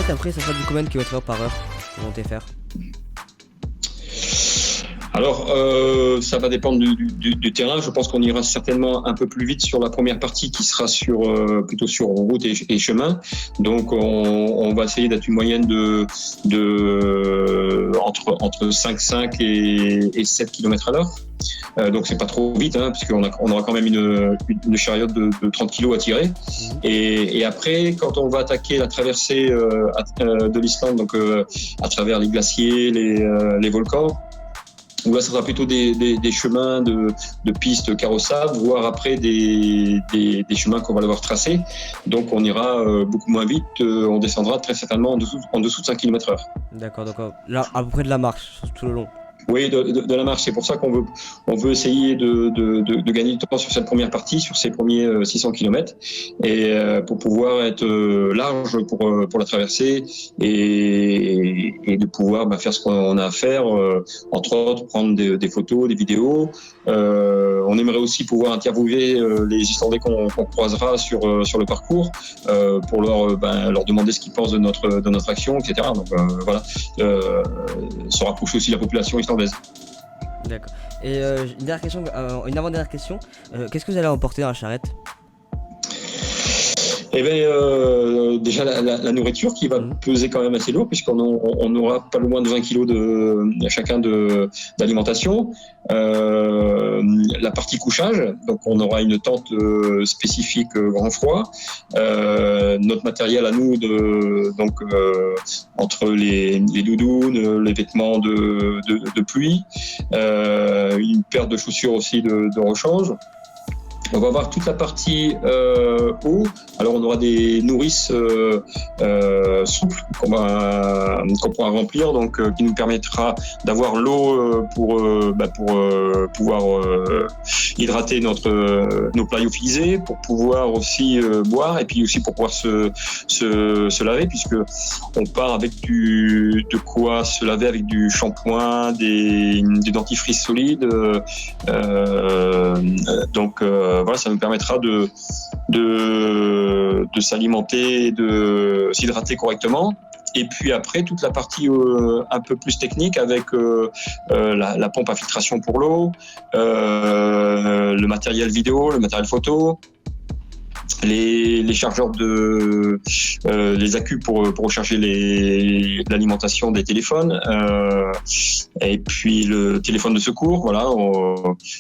après, ça sera du combien de kilomètres par heure pour monter faire? Alors, ça va dépendre du terrain. Je pense qu'on ira certainement un peu plus vite sur la première partie qui sera plutôt sur route et chemin. Donc, on va essayer d'être une moyenne entre 5,5 et 7 km à l'heure. Donc c'est pas trop vite, hein, puisqu'on aura quand même une chariote de 30 kg à tirer. Et après, quand on va attaquer la traversée de l'Islande, donc à travers les glaciers, les volcans, où là, ça sera plutôt des chemins de pistes carrossables, voire après des chemins qu'on va devoir tracer. Donc, on ira beaucoup moins vite. On descendra très certainement en dessous de 5 km/h. D'accord, donc là, à peu près de la marche, tout le long. Oui, de la marche. C'est pour ça qu'on veut essayer de gagner du temps sur cette première partie, sur ces premiers 600 km, et pour pouvoir être large pour la traversée et de pouvoir faire ce qu'on a à faire, entre autres prendre des photos, des vidéos. On aimerait aussi pouvoir interviewer les Islandais qu'on croisera sur le parcours pour leur demander ce qu'ils pensent de notre action, etc. Donc voilà, se rapprocher aussi de la population islandaise. D'accord. Et une dernière question, une avant-dernière question. Qu'est-ce que vous allez emporter dans la charrette? Eh bien, déjà la nourriture qui va peser quand même assez lourd, puisqu'on aura pas loin de 20 kilos chacun d'alimentation. La partie couchage, donc on aura une tente spécifique grand froid. Notre matériel à nous, entre les doudounes, les vêtements de pluie, une paire de chaussures aussi de rechange. On va avoir toute la partie eau. Alors on aura des nourrices souples qu'on pourra remplir, donc qui nous permettra d'avoir l'eau pour pouvoir hydrater nos plats lyophilisés, pour pouvoir aussi boire, et puis aussi pour pouvoir se laver, puisque on part avec de quoi se laver avec du shampoing, des dentifrices solides. Voilà, ça nous permettra de s'alimenter et de s'hydrater correctement. Et puis après, toute la partie un peu plus technique avec la pompe à filtration pour l'eau, le matériel vidéo, le matériel photo, les chargeurs les accus pour recharger l'alimentation des téléphones, et puis le téléphone de secours, voilà,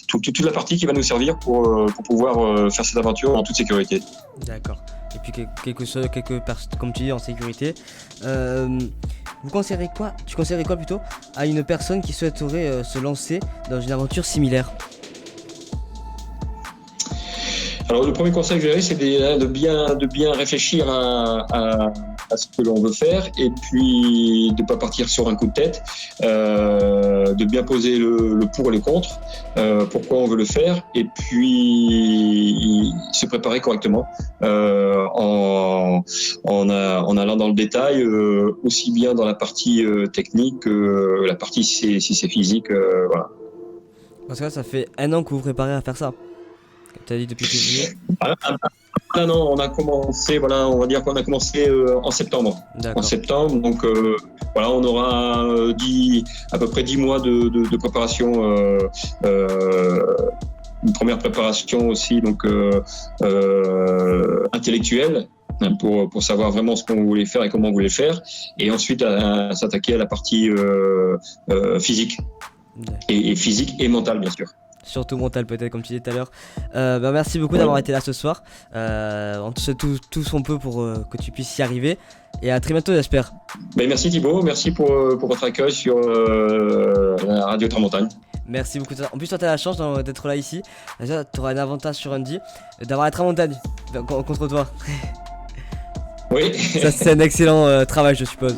toute la partie qui va nous servir pour pouvoir faire cette aventure en toute sécurité. D'accord. Et puis quelques personnes, comme tu dis, en sécurité. Tu conseillerais quoi plutôt à une personne qui souhaiterait se lancer dans une aventure similaire? Alors le premier conseil que j'aurais, c'est de bien réfléchir à ce que l'on veut faire, et puis de ne pas partir sur un coup de tête, de bien poser le pour et le contre, pourquoi on veut le faire, et puis se préparer correctement en allant dans le détail, aussi bien dans la partie technique que la partie si c'est physique. Voilà. Parce que là, ça fait 1 an que vous vous préparez à faire ça. Comme tu as dit, depuis février. Non, on a commencé, voilà, on va dire qu'on a commencé en septembre. D'accord. En septembre, donc voilà, on aura à peu près 10 mois de préparation, une première préparation aussi, donc intellectuelle, pour savoir vraiment ce qu'on voulait faire et comment on voulait le faire, et ensuite à s'attaquer à la partie physique, et physique et mentale, bien sûr. Surtout mental, peut-être, comme tu disais tout à l'heure. Merci beaucoup d'avoir été là ce soir. On te souhaite tout ce qu'on peut pour que tu puisses y arriver. Et à très bientôt, j'espère. Merci Thibaut, merci pour votre accueil sur la radio Tramontagne. Merci beaucoup. En plus, toi, tu as la chance d'être là ici. Déjà, tu auras un avantage sur Andy d'avoir la Tramontagne contre toi. Oui. Ça, c'est un excellent travail, je suppose.